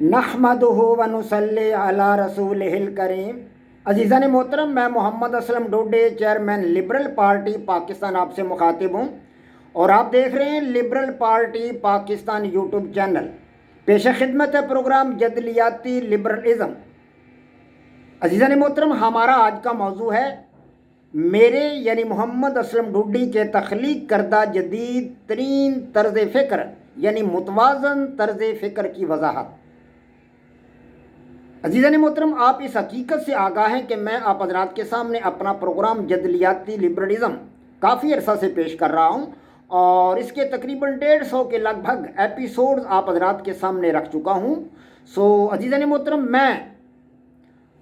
नहमदुहु व नुसल्ली अला रसूलिहिल करीम। अजीज़ान मोहतरम, मैं Mohammad Aslam Dode, chairman liberal party Pakistan आपसे मुखातिब हूँ और आप देख रहे हैं liberal party Pakistan YouTube channel. पेश खिदमत है प्रोग्राम जदलियाती लिबरलिज़म। अजीज़ान मोहतरम, हमारा आज का मौजू है मेरे यानी मोहम्मद असलम डोडी के तख्लीक करदा जदीद तरीन तर्ज़ फ़िक्र यानी मुतवाज़न तर्ज़ फ़िक्र की वजाहत। अजीज़ान मोहतरम, आप इस हकीकत से आगाह हैं कि मैं आप हज़रात के सामने अपना प्रोग्राम जदलियाती लिबरलिज़म काफ़ी अरसा से पेश कर रहा हूँ और इसके तकरीबन 150 के लगभग एपिसोड्स आप हज़रात के सामने रख चुका हूँ। अजीज़ान मोहतरम, मैं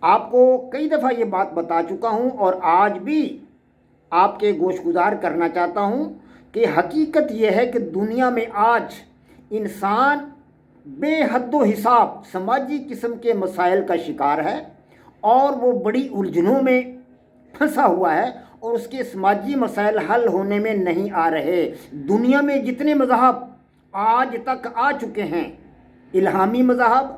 आपको कई दफ़ा ये बात बता चुका हूँ और आज भी आपके गोशगुजार करना चाहता हूँ कि हकीकत यह है कि दुनिया में आज इंसान बेहद्दो हिसाब समाजी किस्म के मसाइल का शिकार है और वो बड़ी उलझनों में फंसा हुआ है और उसके समाजी मसाइल हल होने में नहीं आ रहे। दुनिया में जितने मज़हब आज तक आ चुके हैं, इल्हामी मज़हब,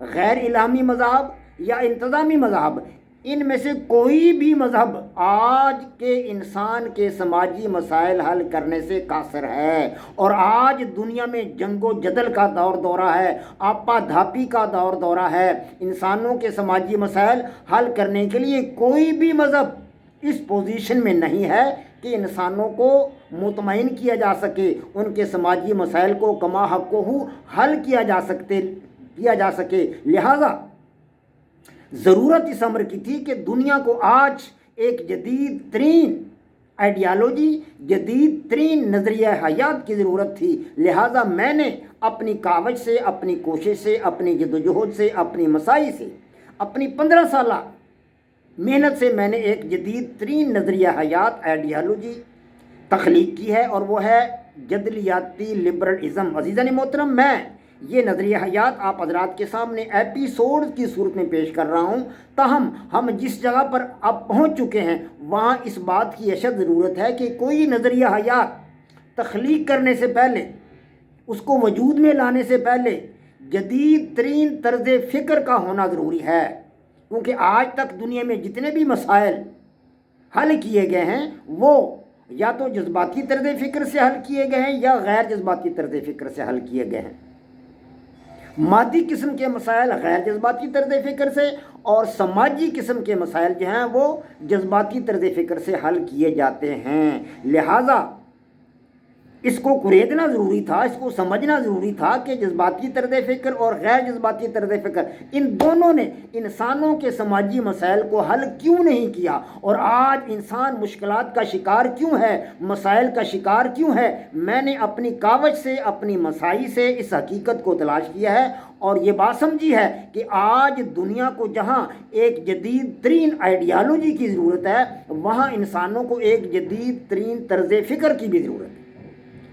गैर इल्हामी मज़हब या इंतज़ामी मज़हब, इनमें से कोई भी मज़हब आज के इंसान के समाजी मसाइल हल करने से कासिर है। और आज दुनिया में जंगो जदल का दौरा है, आपा धापी का दौरा है। इंसानों के समाजी मसाइल हल करने के लिए कोई भी मज़हब इस पोजीशन में नहीं है कि इंसानों को मुतमईन किया जा सके, उनके समाजी मसाइल को कमा हक़्क़ुहू हल किया जा सके। लिहाजा ज़रूरत इस अमर की थी कि दुनिया को आज एक जदीद तरीन आइडियालॉजी, जदीद तरीन नज़रिया हयात की ज़रूरत थी। लिहाजा मैंने अपनी कावज से, अपनी कोशिश से, अपनी जदोजहद से, अपनी मसाई से, अपनी 15 साल मेहनत से मैंने एक जदीद तरीन नज़रिया हयात आइडियालॉजी तख्लीक की है और वो है जदलियाती लिबरलिज़म। अज़ीज़ान मोहतरम, मैं ये नज़रिया हयात आप हज़रात के सामने एपिसोड की सूरत में पेश कर रहा हूँ। ताहम हम जिस जगह पर अब पहुँच चुके हैं वहाँ इस बात की अशद ज़रूरत है कि कोई नज़रिया हयात तख्लीक करने से पहले, उसको वजूद में लाने से पहले जदीद तरीन तर्ज़ फ़िक्र का होना ज़रूरी है। क्योंकि आज तक दुनिया में जितने भी मसाइल हल किए गए हैं वो या तो जज्बाती तर्ज़ फ़िक्र से हल किए गए हैं या गैर जज्बाती तर्ज़ फ़िक्र से हल किए गए हैं। मादी किस्म के मसाइल गैर जज्बाती तर्ज़ फ़िक्र से और समाजी किस्म के मसाइल जो हैं वो जज्बाती तर्ज़ फ़िक्र से हल किए जाते हैं। लिहाजा इसको कुरेदना ज़रूरी था, इसको समझना ज़रूरी था कि जज्बाती तर्ज़ फ़िक्र और गैर जज्बाती तर्ज़ फ़िक्र इन दोनों ने इंसानों के समाजी मसाइल को हल क्यों नहीं किया और आज इंसान मुश्किलात का शिकार क्यों है, मसाइल का शिकार क्यों है। मैंने अपनी कावज से, अपनी मसाई से इस हकीकत को तलाश किया है और ये बात समझी है कि आज दुनिया को जहाँ एक जदीद तरीन आइडियालॉजी की ज़रूरत है, वहाँ इंसानों को एक जदीद तरीन तर्ज़ फ़िक्र की भी ज़रूरत है।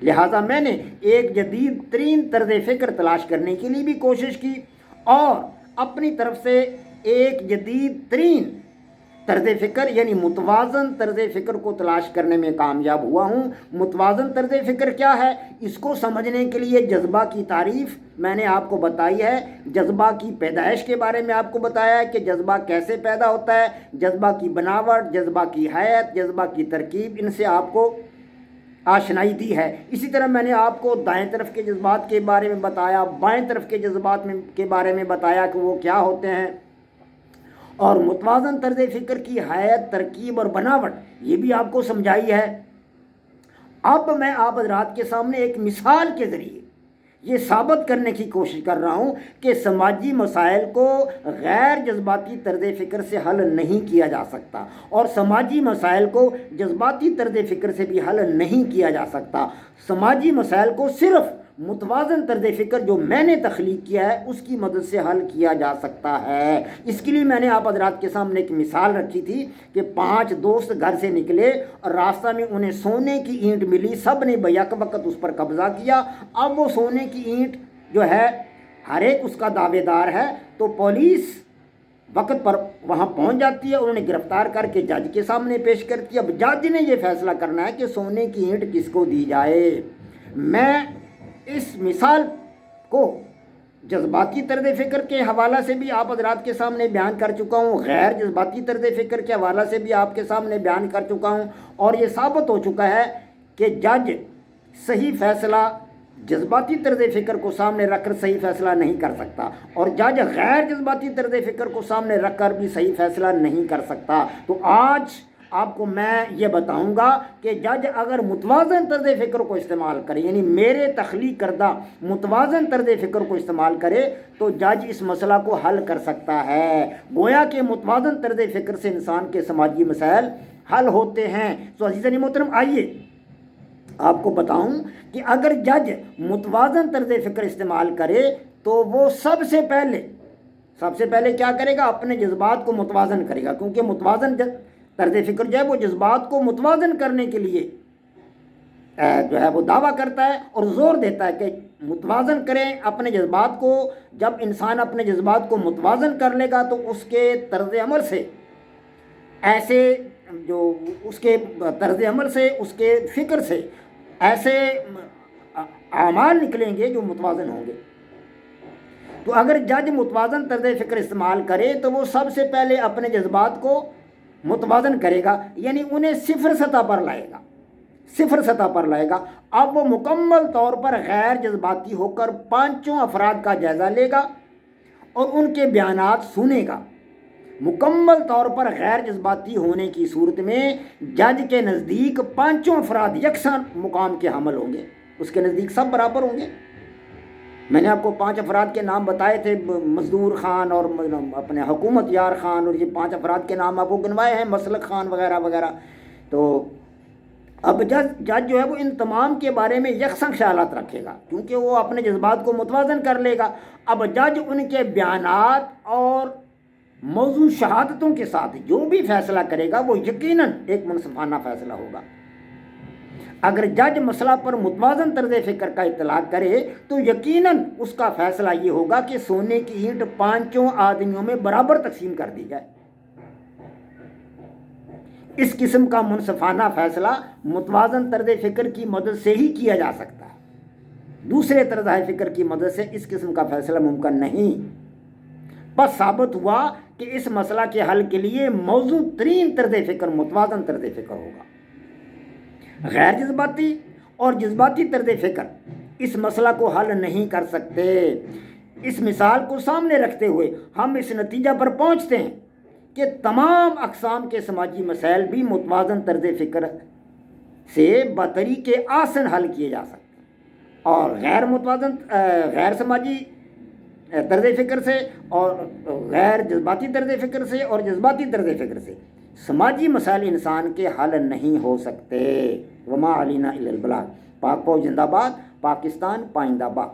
लिहाजा मैंने एक जदीद तरीन तर्ज़ फ़िक्र तलाश करने के लिए भी कोशिश की और अपनी तरफ से एक जदीद तरीन तर्ज़ फ़िक्र यानी मुतवाज़न तर्ज़ फ़िक्र को तलाश करने में कामयाब हुआ हूँ। मुतवाज़न तर्ज़ फ़िक्र क्या है, इसको समझने के लिए जज्बा की तारीफ़ मैंने आपको बताई है, जज्बा की पैदाइश के बारे में आपको बताया है कि जज्बा कैसे पैदा होता है, जज्बा की बनावट, जज्बा की हैत, जज्बा की तरकीब, इनसे आपको आशनाई दी है। इसी तरह मैंने आपको दाएं तरफ के जज्बात के बारे में बताया, बाएं तरफ के जज्बात के बारे में बताया कि वो क्या होते हैं और मुतवाज़न तर्ज़ फ़िक्र की हैत, तरकीब और बनावट ये भी आपको समझाई है। अब मैं आप हज़रात के सामने एक मिसाल के ज़रिए ये साबित करने की कोशिश कर रहा हूँ कि समाजी मसाइल को गैर जज्बाती तर्ज़ फ़िक्र से हल नहीं किया जा सकता और समाजी मसाइल को जज्बाती तर्ज़ फ़िक्र से भी हल नहीं किया जा सकता। समाजी मसाइल को सिर्फ़ मुतवाज़न तर्ज़ फ़िक्र जो मैंने तख्लीक किया है उसकी मदद से हल किया जा सकता है। इसके लिए मैंने आप हज़रात के सामने एक मिसाल रखी थी कि 5 दोस्त घर से निकले और रास्ता में उन्हें सोने की ईंट मिली, सब ने बैक वक़्त उस पर कब्ज़ा किया। अब वो सोने की ईंट जो है हर एक उसका दावेदार है, तो पुलिस वक़्त पर वहाँ पहुँच जाती है, उन्होंने गिरफ़्तार करके जज के सामने पेश करती है। अब जज ने ये फ़ैसला करना है कि सोने की ईंट किसको दी जाए। मैं इस मिसाल को جذباتی طرز فکر کے حوالہ سے بھی آپ حضرات کے سامنے بیان کر چکا ہوں، غیر جذباتی طرز فکر کے حوالہ سے بھی آپ کے سامنے بیان کر چکا ہوں، اور یہ ثابت ہو چکا ہے کہ جج صحیح فیصلہ جذباتی طرز فکر کو سامنے رکھ کر صحیح فیصلہ نہیں کر سکتا، اور جج غیر جذباتی طرز فکر کو سامنے رکھ کر بھی صحیح فیصلہ نہیں کر سکتا۔ تو آج آپ کو میں یہ بتاؤں گا کہ جج اگر متوازن طرز فکر کو استعمال کرے، یعنی میرے تخلیق کردہ متوازن طرز فکر کو استعمال کرے، تو جج اس مسئلہ کو حل کر سکتا ہے۔ گویا کہ متوازن طرز فکر سے انسان کے سماجی مسائل حل ہوتے ہیں۔ تو عزیزان محترم، آئیے آپ کو بتاؤں کہ اگر جج متوازن طرز فکر استعمال کرے تو وہ سب سے پہلے کیا کرے گا؟ اپنے جذبات کو متوازن کرے گا، کیونکہ متوازن طرز فکر جو ہے وہ جذبات کو متوازن کرنے کے لیے جو ہے وہ دعویٰ کرتا ہے اور زور دیتا ہے کہ متوازن کریں اپنے جذبات کو۔ جب انسان اپنے جذبات کو متوازن کر لے گا تو اس کے طرز عمل سے اس کے فکر سے ایسے اعمال نکلیں گے جو متوازن ہوں گے۔ تو اگر جج متوازن طرز فکر استعمال کرے تو وہ سب سے پہلے اپنے جذبات کو متوازن کرے گا، یعنی انہیں صفر سطح پر لائے گا۔ اب وہ مکمل طور پر غیر جذباتی ہو کر پانچوں افراد کا جائزہ لے گا اور ان کے بیانات سنے گا۔ مکمل طور پر غیر جذباتی ہونے کی صورت میں جج کے نزدیک پانچوں افراد یکساں مقام کے حامل ہوں گے، اس کے نزدیک سب برابر ہوں گے۔ میں نے آپ کو 5 افراد کے نام بتائے تھے، مزدور خان اور اپنے حکومت یار خان، اور یہ 5 افراد کے نام آپ کو گنوائے ہیں، مسلک خان وغیرہ وغیرہ۔ تو اب جج جو ہے وہ ان تمام کے بارے میں یکساں خیالات رکھے گا، کیونکہ وہ اپنے جذبات کو متوازن کر لے گا۔ اب جج ان کے بیانات اور موضوع شہادتوں کے ساتھ جو بھی فیصلہ کرے گا وہ یقیناً ایک منصفانہ فیصلہ ہوگا۔ اگر جج مسئلہ پر متوازن طرز فکر کا اطلاق کرے تو یقیناً اس کا فیصلہ یہ ہوگا کہ سونے کی اینٹ 5 آدمیوں میں برابر تقسیم کر دی جائے۔ اس قسم کا منصفانہ فیصلہ متوازن طرز فکر کی مدد سے ہی کیا جا سکتا ہے، دوسرے طرز فکر کی مدد سے اس قسم کا فیصلہ ممکن نہیں۔ بس ثابت ہوا کہ اس مسئلہ کے حل کے لیے موزوں ترین طرز فکر متوازن طرز فکر ہوگا۔ غیر جذباتی اور جذباتی طرز فکر اس مسئلہ کو حل نہیں کر سکتے۔ اس مثال کو سامنے رکھتے ہوئے ہم اس نتیجہ پر پہنچتے ہیں کہ تمام اقسام کے سماجی مسائل بھی متوازن طرز فکر سے بطریق آسن حل کیے جا سکتے ہیں، اور غیر سماجی طرز فکر سے اور غیر جذباتی طرز فکر سے اور جذباتی طرز فکر سے سماجی مسائل انسان کے حل نہیں ہو سکتے۔ وما علینا الا البلاغ۔ پاک فوج زندہ باد، پاکستان پائندہ باد۔